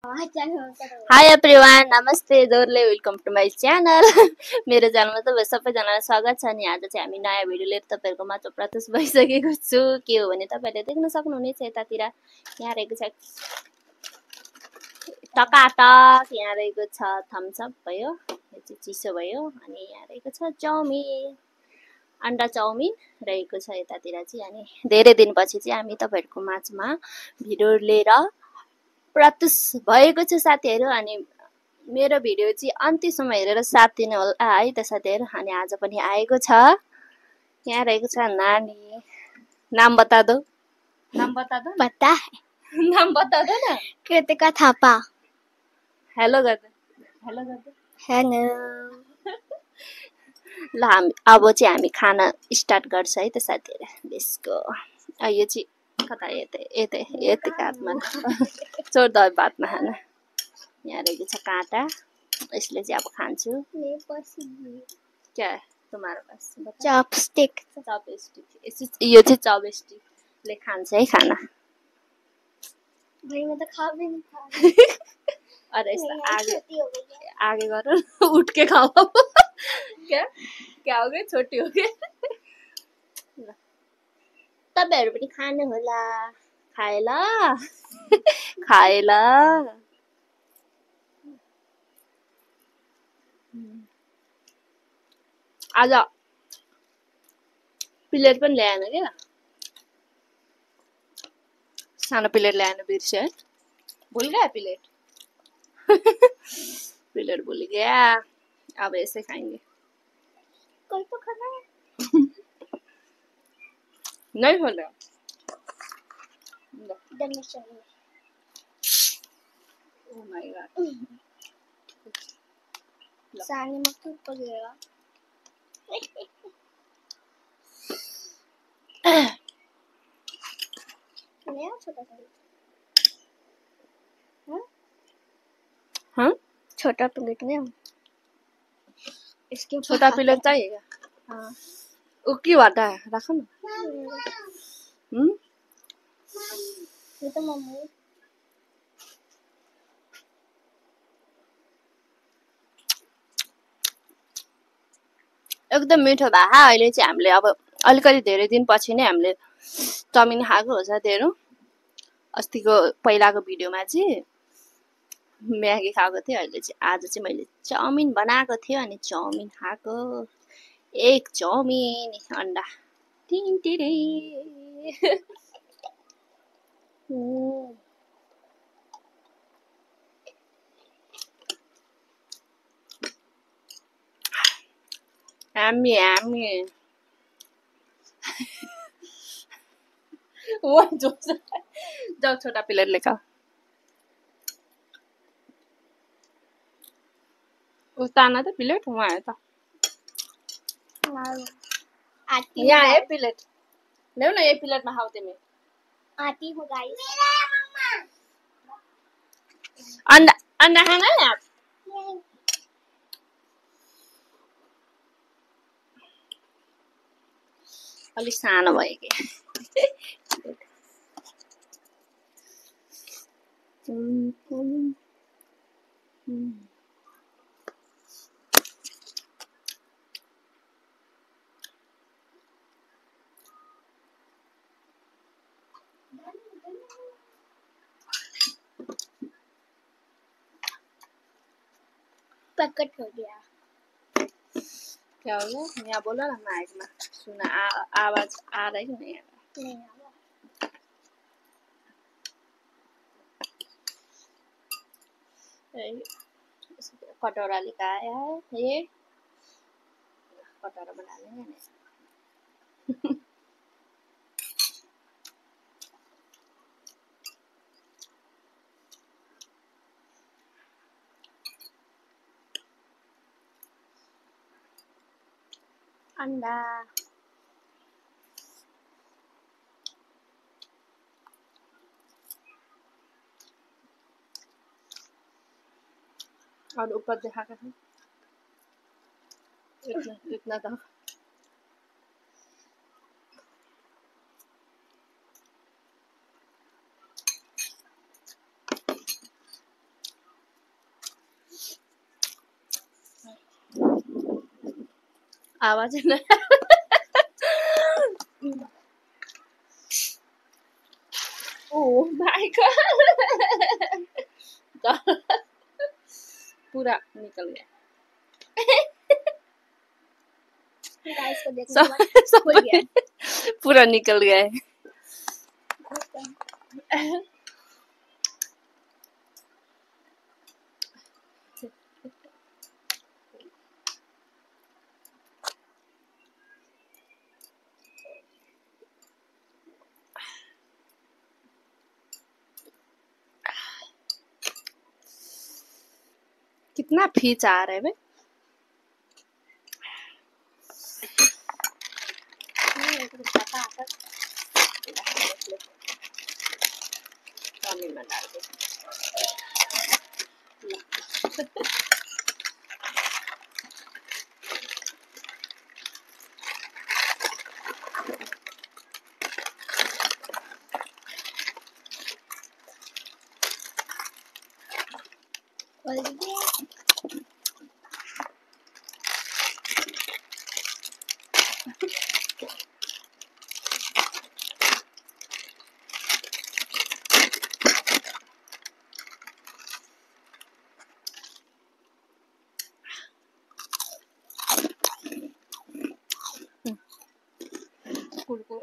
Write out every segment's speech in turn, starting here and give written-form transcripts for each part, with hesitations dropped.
High everyone, नमस्ते दोहोरले welcome to my channel. मेरो च्यानलमा तपाईँ सबैजनालाई स्वागत छ नि। आज चाहिँ हामी नयाँ भिडियो लिएर तपाईँहरूको माझ प्रस्तुत भइसकेको छु। के हो भने तपाईँले देख्न सक्नुहुनेछ यतातिर यहाँ रहेको छ टकाटक, यहाँ रहेको छ थम्सअप भयो, यो चाहिँ चिसो भयो, अनि यहाँ रहेको छ चाउमिन, अन्डा चाउमिन रहेको छ यतातिर चाहिँ। अनि धेरै दिनपछि चाहिँ हामी तपाईँहरूको माझमा भिडियो लिएर प्रस्तुत भएको छु साथीहरू। अनि मेरो भिडियो चाहिँ अन्त्यसम्म हेरेर साथ दिनु होला है त साथीहरू। अनि आज पनि आएको छ, यहाँ रहेको छ नानी। नाम बता दो, नाम बता दो। पता है, नाम बता दो न। कृतिका थापा। हेलो गर्दा, हेलो गर्दा, हेलो। ल अब चाहिँ हामी खाना स्टार्ट गर्छ है त साथीहरू। यसको यो चाहिँ कता यतै यतिको हातमा छोड दो बातमा खाना। यहाँ रहेको छ काँटा, यसले चाहिँ अब खान्छु। क्या तुम्हारे पास चॉपस्टिक। चॉपस्टिक, यो चाहिँ चॉपस्टिकले खान्छ है खाना। भाई मैं तो खा भी नहीं पा रही। अरे आगे छोटी हो गई है। आगे करो, उठ के खाओ। क्या क्या हो गया, छोटी हो गई। तपाईहरु पनि खानु होला, खाए ल खाए ल। आज प्लेट पनि ल्याएन क्या, सानो प्लेट ल्याएन, बिर्स्यो है, भूल गया प्लेट। प्लेट भूल गया, अब ऐसे खाएंगे। कोई तो खाना है। नहीं खोल रहा। Oh my god। सानी मत ऊपर गिरेगा। नया छोटा सा। हाँ छोटा प्लेट में इसके छोटा प्लेट चाहिएगा। हाँ। वो की वाटा है, रखो ना। ये तो मम्मी। एकदम मिठो भयो। अहिले चाहिँ हामीले अब अलिकति धेरै दिनपछि नै हामीले चाउमिन खाएको हो साथीहरू। अस्तिको पहिलाको भिडियोमा चाहिँ म्यागी खाएको थिएँ, अहिले चाहिँ आज चाहिँ मैले चाउमिन बनाएको थिएँ अनि चाउमिन खाएको। एक चाउमिन अन्डा टिन्टिरे। Yummy। वो जो जाओ छोटा प्लेट लेकर उतारना था प्लेट, वहाँ है था। आती यहाँ है प्लेट, ले ना ये प्लेट में खाओ में। आती हूँ गाइस। अंडा अंडा खाना है आप? अलिक सानो भयो कि। पैकेट हो गया। क्या हो गया? यहाँ बोलो ना माइक में, सुना आवाज आ रही है नहीं? नहीं आ रहा। कटोरा लेकर आया है, ये कटोरा बना लेंगे ना। अंडा और ऊपर देखा कर इतना तो आवाज नहीं ओह माय गॉड पूरा निकल गया गाइस को देखने के सब बाद सब खुल गया पूरा निकल गया है कितना फीच आ रहा है बे चाउमीन में डाल दे खोल दीजिए कुरकुर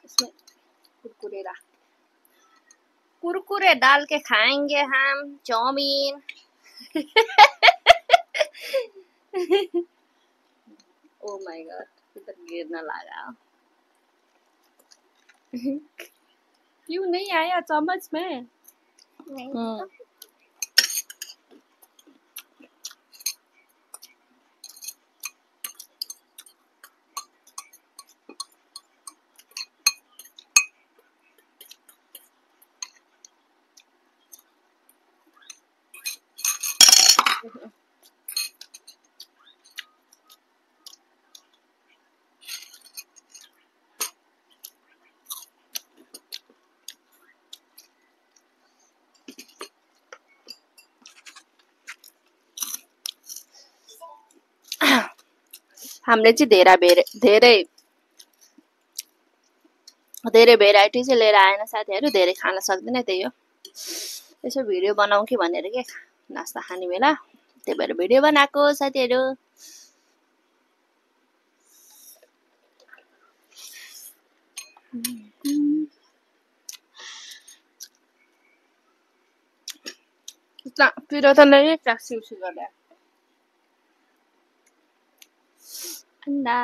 इसमें कुरकुरे डाल के खाएंगे हम चाउमीन ओ माय गॉड इधर गिरने लगा क्यों नहीं आया चम्मच में नहीं हामीले चाहिँ धेरै भेराइटी चाहिँ लिएर आएन साथीहरु धेरै खान सक्दैन त्यही हो यसो भिडियो बनाऊ कि भनेर के नास्ता खाने बेला त्यही भएर भिडियो बनाएको साथीहरु पिरो त नै सिउसिउ गर्दा अन्डा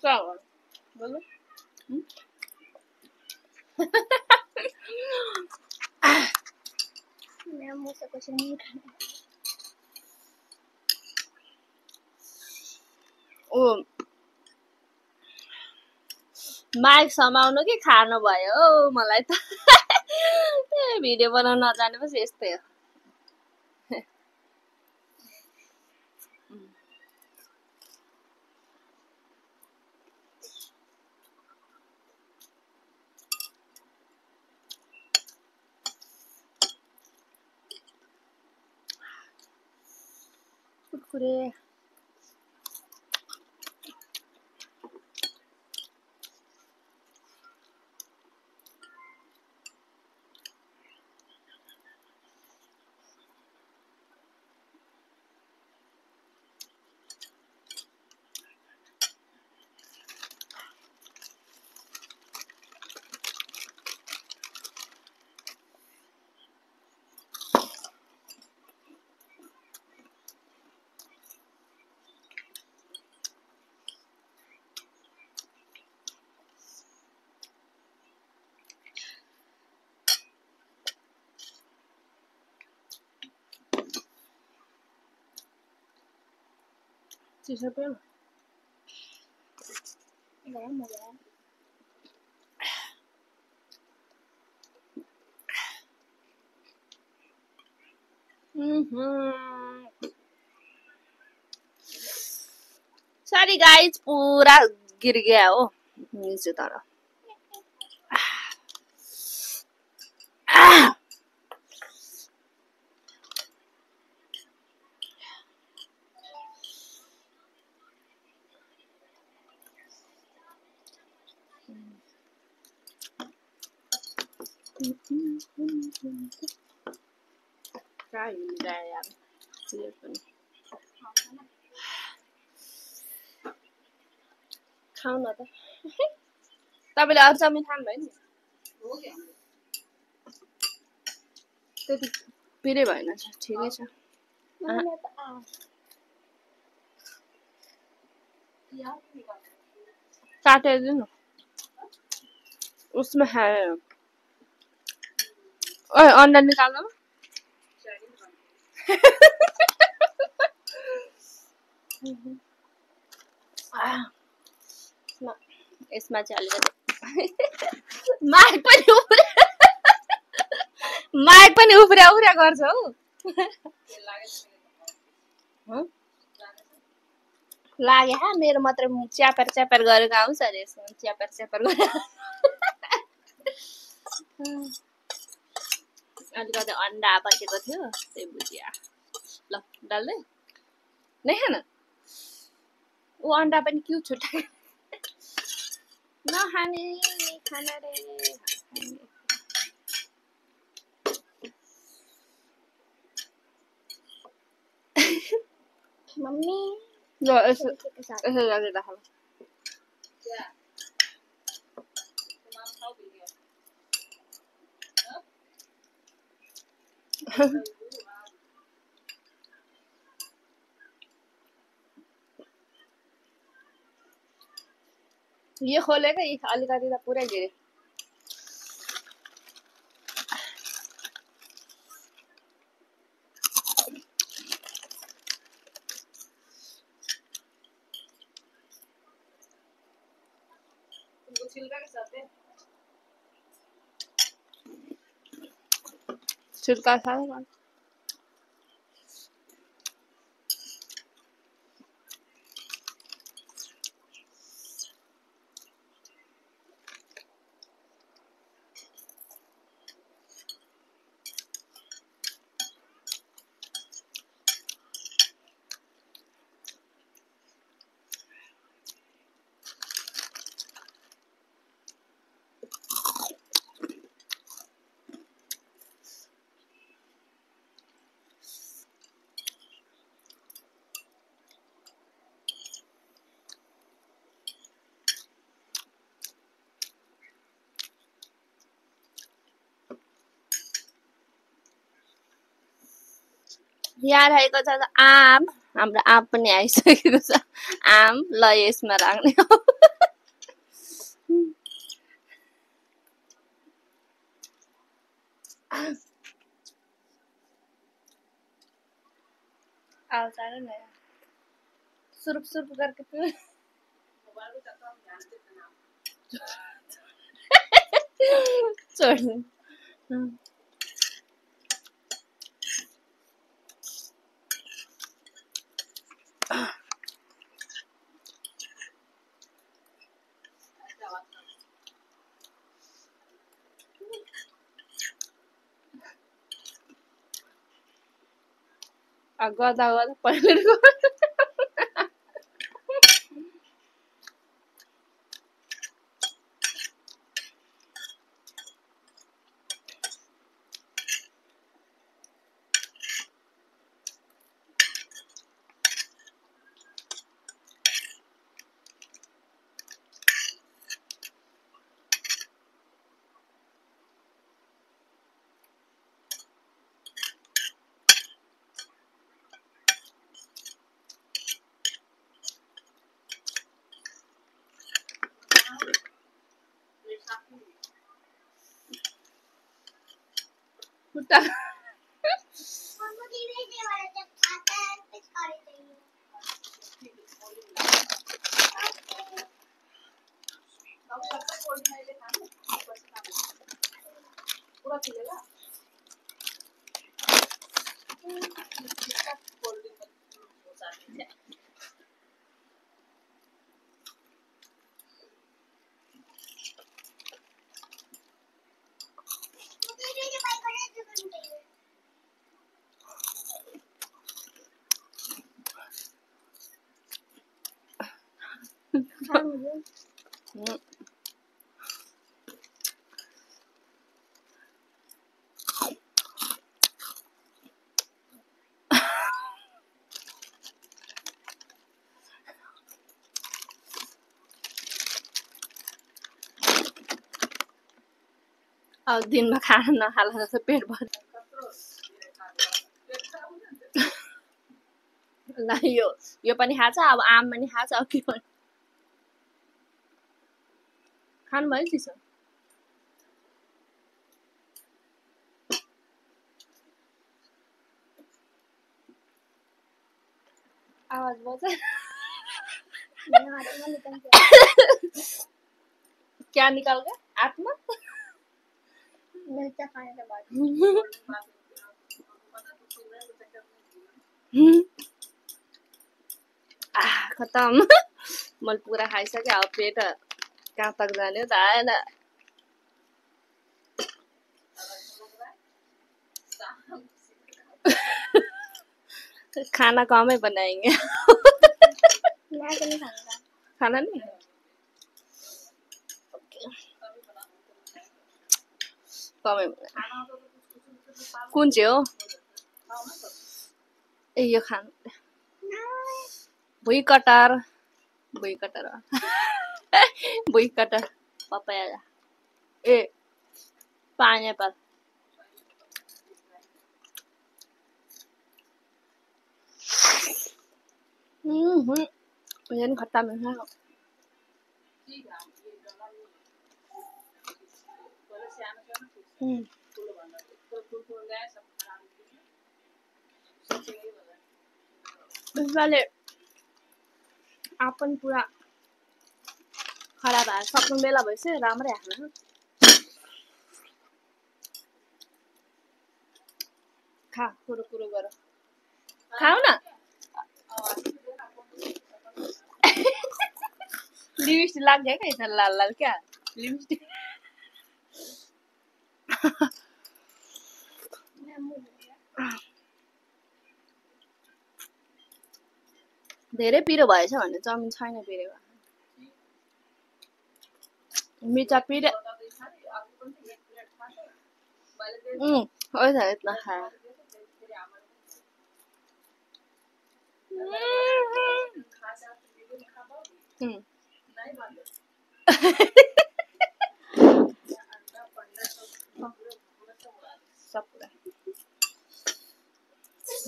क्या हुआ बोलो मेरा मुंह से कुछ नहीं निकला ओ माइक समाउनु कि खानु भयो मलाई त भिडियो बनाउन नजानेपछि यस्तै हो कुरकुरे चिसो पे गरम हो गया। सॉरी गाइस, पूरा गिर गया हो नीचे तरफ। क्या हिल रहा है यार ये पनि। खाऊ न त। तपाईले अरू चाउमिन खानु भयो नि? त्यति पिरै भएन, ठिकै छ। मैंने तो आ काटेर दिनु उसमें है। ओए अंडा निकाल्नु। यसमा चाहिँ अलिकति माइक पनि उफ्रिया उफ्रिया गर्छ हौ। लाग्यो हा, मेरो मात्रै च्यापर च्यापर गरेको आउँछ अरे यसमा, च्यापर च्यापर गरेर। अलिकति अन्डा बचेको थियो त्यही भुजिया। ल डाल्दै नै खान। ऊ अन्डा पनि क्यु छुट्याए। नखाने खाना रे। मम्मी ल यसो यसो गरेर राख। यो खोलेको अलिकति त पुरै गिरे। छिल्का सारा यहाँ रहेको छ आम। हाम्रो आम पनि आइसकेको छ। आम ल यसमा राख्ने हो। आओ सारा नया सुरुप सुरुप करके पियो। छोड़ दे। गदा गदा पहिले खुट्टा मम्मी की वाला जब खाता है पिचकारी चाहिए। अब दिनमा खाना नखाला जस्तो पेट भर ल यो पनि खान्छ अब आम पनि खान्छ अब के भन्नु खानु भयो चिसो आवाज बज्छ क्या निकाल गया आत्मा मिर्चा खाने के बाद खत्तम मैले पुरा खाइसकेँ अब पेट कहाँ तक जाने हो त आएन खाना कमै बनाएंगे मैं तो नहीं खाऊंगा खाना नहीं कमै कुन चाहिँ हो ए यो खानु भुइँ कटार भुइँ कटार पपाया ए पाइनएप्पल ये नहीं खट्टा मीठा यसले आपन पूरा खराब आयो सक्नु बेला भइसक्यो राम्रै हाल्नु खा कुरो गर खाऊ न लिपस्टिक लाग्यो क्या इधर लाल लाल क्या लिपस्टिक धेरै पिरो भएछ भने चाउमिन छैन पिरो मिर्चा पिरो ओइ इतना खाया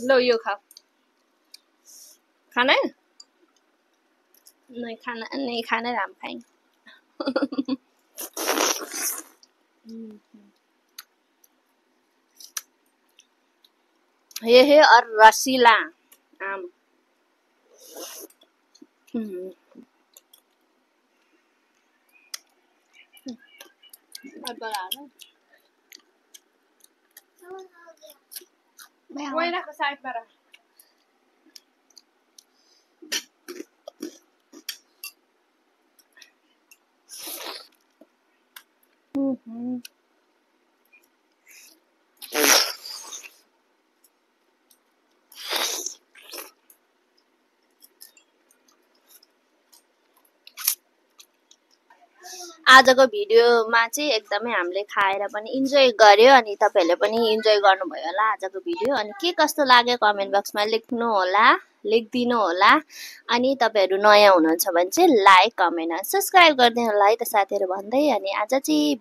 लो यो खा खाना है नहीं खाना है हम खाएंगे ये है और रसीला आम वही रखो साइड पर आजको भिडियोमा चाहिँ एकदमै हामीले खाएर पनि इन्जोय गर्यो अनि तपाईहरुले पनि इन्जोय गर्नुभयो होला आजको भिडियो अनि के कस्तो लाग्यो कमेन्ट बक्समा लेखिदिनु होला अनि तपाईहरु नयाँ हुनुहुन्छ भने चाहिँ लाइक कमेन्ट र सब्स्क्राइब गरिदिनु होला है त साथीहरु भन्दै अनि आज चाहिँ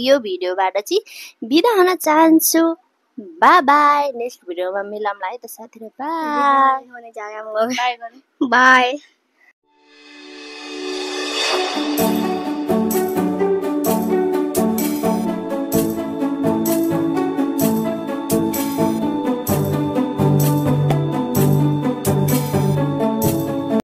यो भिडियोबाट चाहिँ बिदा हुन चाहन्छु बाइ बाइ नेक्स्ट भिडियोमा मिलाउँला है त साथीहरु बाइ होने जा रहा है हम लोग बाइ बाय